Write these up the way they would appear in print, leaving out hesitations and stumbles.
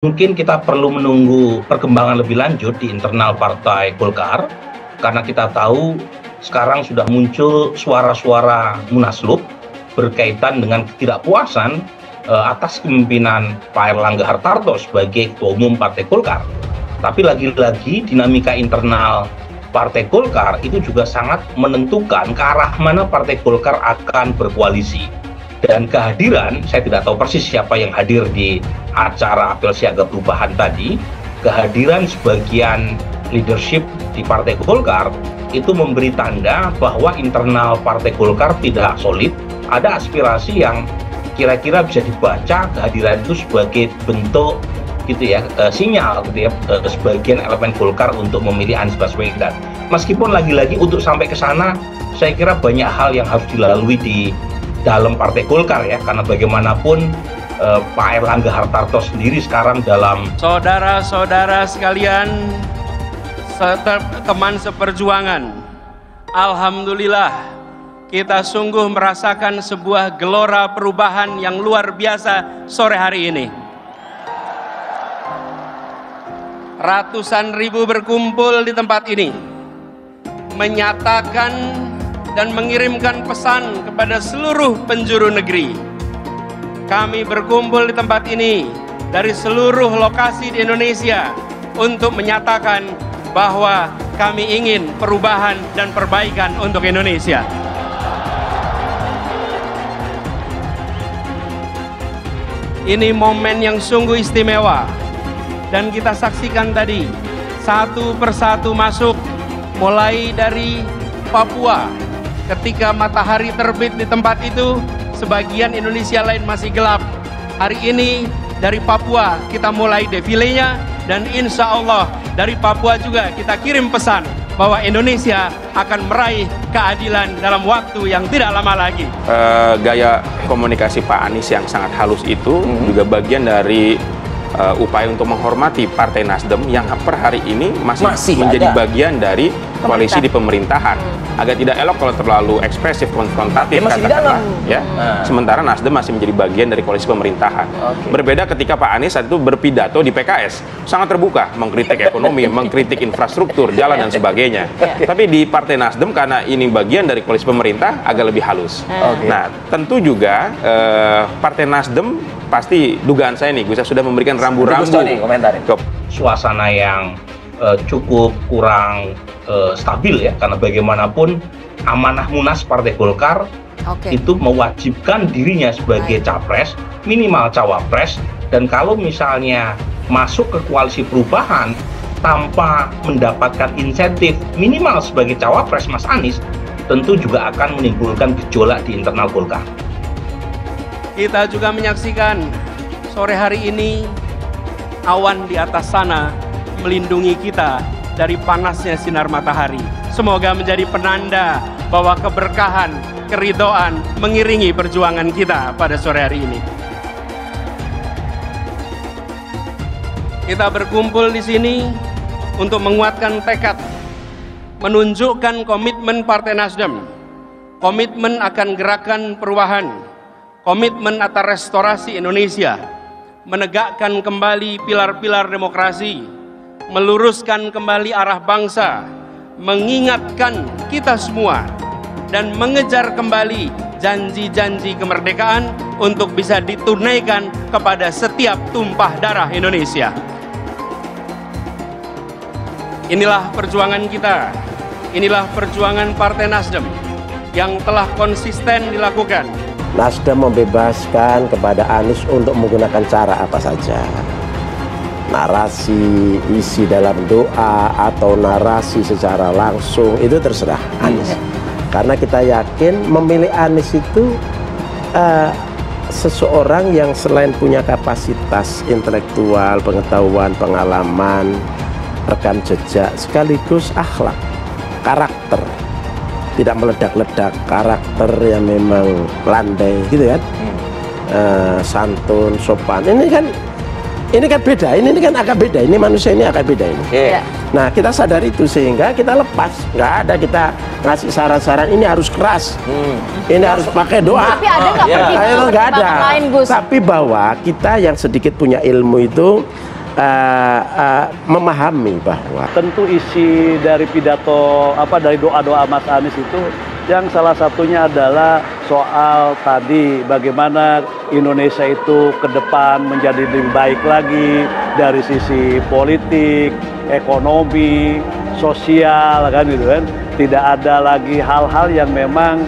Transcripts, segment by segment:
Mungkin kita perlu menunggu perkembangan lebih lanjut di internal Partai Golkar, karena kita tahu sekarang sudah muncul suara-suara munaslup berkaitan dengan ketidakpuasan atas kepemimpinan Pak Erlangga Hartarto sebagai Ketua Umum Partai Golkar. Tapi lagi-lagi dinamika internal Partai Golkar itu juga sangat menentukan ke arah mana Partai Golkar akan berkoalisi. Dan kehadiran, saya tidak tahu persis siapa yang hadir di acara apel siaga perubahan tadi, kehadiran sebagian leadership di Partai Golkar itu memberi tanda bahwa internal Partai Golkar tidak solid, ada aspirasi yang kira-kira bisa dibaca kehadiran itu sebagai bentuk gitu ya, sinyal gitu ya, sebagian elemen Golkar untuk memilih Anies Baswedan. Meskipun lagi-lagi untuk sampai ke sana, saya kira banyak hal yang harus dilalui di dalam Partai Golkar ya, karena bagaimanapun Pak Erlangga Hartarto sendiri sekarang dalam saudara-saudara sekalian, teman seperjuangan, alhamdulillah kita sungguh merasakan sebuah gelora perubahan yang luar biasa sore hari ini. Ratusan ribu berkumpul di tempat ini menyatakan dan mengirimkan pesan kepada seluruh penjuru negeri. Kami berkumpul di tempat ini dari seluruh lokasi di Indonesia untuk menyatakan bahwa kami ingin perubahan dan perbaikan untuk Indonesia. Ini momen yang sungguh istimewa dan kita saksikan tadi satu persatu masuk, mulai dari Papua. Ketika matahari terbit di tempat itu, sebagian Indonesia lain masih gelap. Hari ini dari Papua kita mulai defilenya, dan insya Allah dari Papua juga kita kirim pesan bahwa Indonesia akan meraih keadilan dalam waktu yang tidak lama lagi. Gaya komunikasi Pak Anies yang sangat halus itu juga bagian dari upaya untuk menghormati Partai Nasdem yang per hari ini masih menjadi bagian dari koalisi di pemerintahan. Agak tidak elok kalau terlalu ekspresif, konfrontatif, katakanlah ya. Sementara Nasdem masih menjadi bagian dari koalisi pemerintahan. Berbeda ketika Pak Anies saat itu berpidato di PKS, sangat terbuka, mengkritik ekonomi, mengkritik infrastruktur, jalan dan sebagainya. Tapi di Partai Nasdem karena ini bagian dari koalisi pemerintah agak lebih halus. Nah, tentu juga Partai Nasdem pasti dugaan saya nih, Gus sudah memberikan rambu-rambu suasana yang cukup kurang stabil ya, karena bagaimanapun amanah Munas Partai Golkar itu mewajibkan dirinya sebagai capres, minimal cawapres, dan kalau misalnya masuk ke koalisi perubahan tanpa mendapatkan insentif minimal sebagai cawapres Mas Anies, tentu juga akan menimbulkan gejolak di internal Golkar. Kita juga menyaksikan sore hari ini awan di atas sana melindungi kita dari panasnya sinar matahari. Semoga menjadi penanda bahwa keberkahan, keridhaan mengiringi perjuangan kita pada sore hari ini. Kita berkumpul di sini untuk menguatkan tekad, menunjukkan komitmen Partai Nasdem, komitmen akan gerakan perubahan, komitmen atas restorasi Indonesia, menegakkan kembali pilar-pilar demokrasi, meluruskan kembali arah bangsa, mengingatkan kita semua, dan mengejar kembali janji-janji kemerdekaan untuk bisa ditunaikan kepada setiap tumpah darah Indonesia. Inilah perjuangan kita, inilah perjuangan Partai Nasdem yang telah konsisten dilakukan. Nasdem membebaskan kepada Anies untuk menggunakan cara apa saja. Narasi, isi dalam doa, atau narasi secara langsung, itu terserah Anies. Karena kita yakin memilih Anies itu seseorang yang selain punya kapasitas intelektual, pengetahuan, pengalaman, rekam jejak, sekaligus akhlak, karakter. Tidak meledak-ledak, karakter yang memang landai gitu kan, santun, sopan. Ini kan beda, ini kan agak beda, ini manusia ini agak beda ini. Nah, kita sadar itu sehingga kita lepas, nggak ada kita ngasih saran-saran ini harus keras, ini harus pakai doa. Tapi ada nggak nggak ada. lain, Gus? Tapi bahwa kita yang sedikit punya ilmu itu memahami bahwa tentu isi dari pidato dari doa-doa Mas Anies itu yang salah satunya adalah soal tadi bagaimana Indonesia itu ke depan menjadi lebih baik lagi dari sisi politik, ekonomi, sosial kan gitu kan. Tidak ada lagi hal-hal yang memang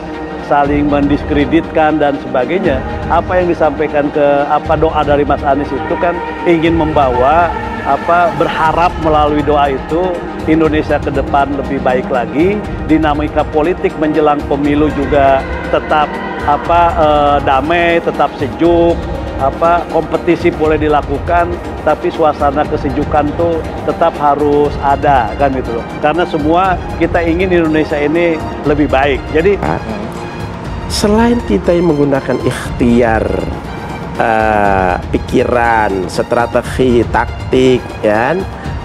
saling mendiskreditkan dan sebagainya. Apa yang disampaikan doa dari Mas Anies itu kan ingin membawa berharap melalui doa itu Indonesia ke depan lebih baik lagi, dinamika politik menjelang pemilu juga tetap damai, tetap sejuk, kompetisi boleh dilakukan, tapi suasana kesejukan tuh tetap harus ada kan gitu loh. Karena semua kita ingin Indonesia ini lebih baik. Jadi selain kita yang menggunakan ikhtiar, pikiran, strategi, taktik, ya,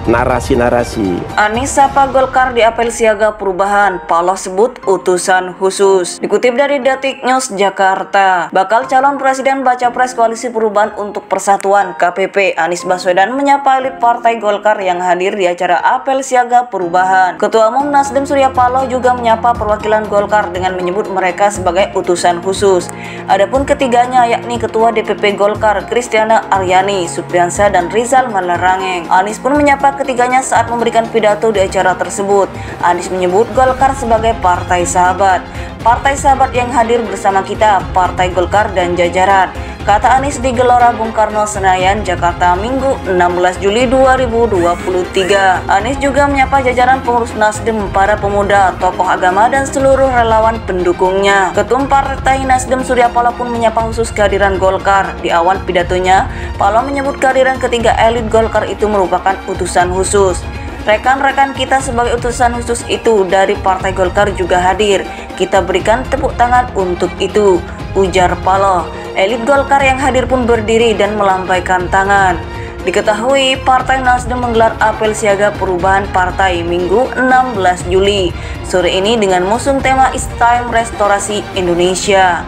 narasi-narasi. Anies sapa Golkar di apel siaga perubahan, Paloh sebut utusan khusus. Dikutip dari Detik News Jakarta, bakal calon presiden baca pres Koalisi Perubahan untuk Persatuan KPP Anies Baswedan menyapa elit Partai Golkar yang hadir di acara apel siaga perubahan. Ketua Umum Nasdem Surya Paloh juga menyapa perwakilan Golkar dengan menyebut mereka sebagai utusan khusus. Adapun ketiganya yakni Ketua DPP Golkar Kristiana Aryani, Supriyansa dan Rizal Malarangeng. Anies pun menyapa ketiganya saat memberikan pidato di acara tersebut. Anies menyebut Golkar sebagai partai sahabat. Partai sahabat yang hadir bersama kita, Partai Golkar dan jajaran, kata Anies di Gelora Bung Karno Senayan, Jakarta, Minggu 16 Juli 2023. Anies juga menyapa jajaran pengurus Nasdem, para pemuda, tokoh agama, dan seluruh relawan pendukungnya. Ketum Partai Nasdem Surya Paloh pun menyapa khusus kehadiran Golkar. Di awal pidatonya, Paloh menyebut kehadiran ketiga elit Golkar itu merupakan utusan khusus. Rekan-rekan kita sebagai utusan khusus itu dari Partai Golkar juga hadir. Kita berikan tepuk tangan untuk itu, ujar Paloh. Elit Golkar yang hadir pun berdiri dan melambaikan tangan. Diketahui Partai Nasdem menggelar apel siaga perubahan partai Minggu 16 Juli sore ini dengan mengusung tema It's Time Restorasi Indonesia.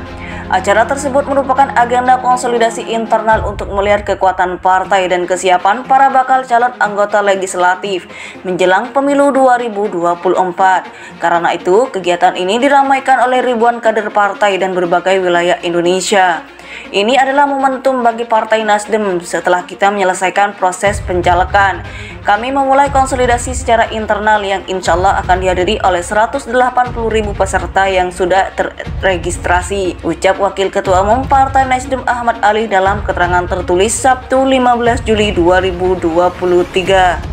Acara tersebut merupakan agenda konsolidasi internal untuk melihat kekuatan partai dan kesiapan para bakal calon anggota legislatif menjelang pemilu 2024. Karena itu, kegiatan ini diramaikan oleh ribuan kader partai dan berbagai wilayah Indonesia. Ini adalah momentum bagi Partai Nasdem setelah kita menyelesaikan proses pencalekan. Kami memulai konsolidasi secara internal yang insya Allah akan dihadiri oleh 180.000 peserta yang sudah terregistrasi, ucap Wakil Ketua Umum Partai Nasdem Ahmad Ali dalam keterangan tertulis Sabtu 15 Juli 2023.